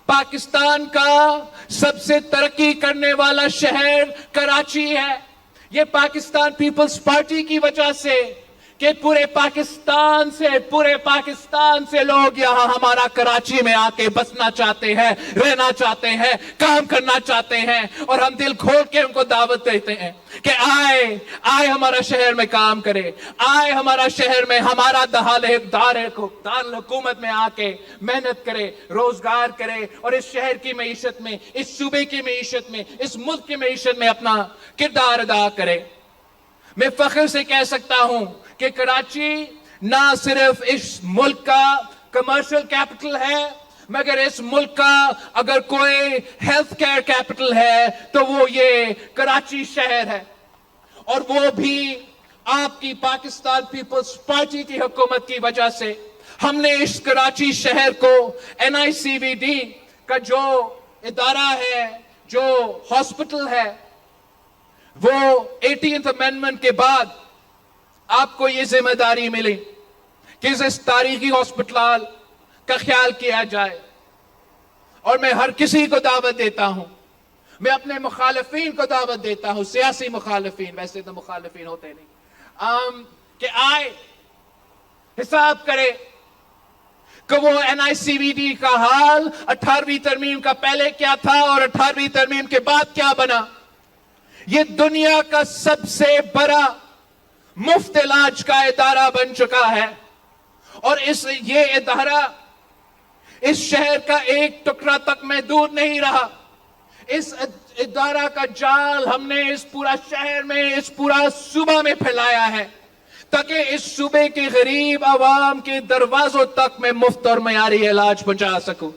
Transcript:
پاکستان کا سب سے ترقی کرنے والا شہر کراچی ہے. یہ پاکستان پیپلز پارٹی کی وجہ سے کہ پورے پاکستان سے لوگ یہاں ہمارا کراچی میں آ کے بسنا چاہتے ہیں, رہنا چاہتے ہیں, کام کرنا چاہتے ہیں, اور ہم دل کھول کے ان کو دعوت دیتے ہیں کہ آئے ہمارا شہر میں کام کرے, آئے ہمارا شہر میں ہمارا دار حکومت میں آ کے محنت کرے, روزگار کرے, اور اس شہر کی معیشت میں, اس صوبے کی معیشت میں, اس ملک کی معیشت میں اپنا کردار ادا کرے. میں فخر سے کہہ سکتا ہوں کہ کراچی نہ صرف اس ملک کا کمرشل کیپٹل ہے, مگر اس ملک کا اگر کوئی ہیلتھ کیئر کیپٹل ہے تو وہ یہ کراچی شہر ہے. اور وہ بھی آپ کی پاکستان پیپلز پارٹی کی حکومت کی وجہ سے. ہم نے اس کراچی شہر کو NICVD کا جو ادارہ ہے, جو ہاسپٹل ہے, وہ 18th امینڈمنٹ کے بعد آپ کو یہ ذمہ داری ملی کہ اس تاریخی ہاسپٹل کا خیال کیا جائے. اور میں ہر کسی کو دعوت دیتا ہوں, میں اپنے مخالفین کو دعوت دیتا ہوں, سیاسی مخالفین, ویسے تو مخالفین ہوتے نہیں, کہ آئے حساب کرے کہ وہ NICVD کا حال 18ویں ترمیم کا پہلے کیا تھا اور 18ویں ترمیم کے بعد کیا بنا. یہ دنیا کا سب سے بڑا مفت علاج کا ادارہ بن چکا ہے, اور یہ ادارہ اس شہر کا ایک ٹکڑا تک محدود نہیں رہا. اس ادارہ کا جال ہم نے اس پورا شہر میں, اس پورا صوبہ میں پھیلایا ہے تاکہ اس صوبے کے غریب عوام کے دروازوں تک میں مفت اور معیاری علاج پہنچا سکوں.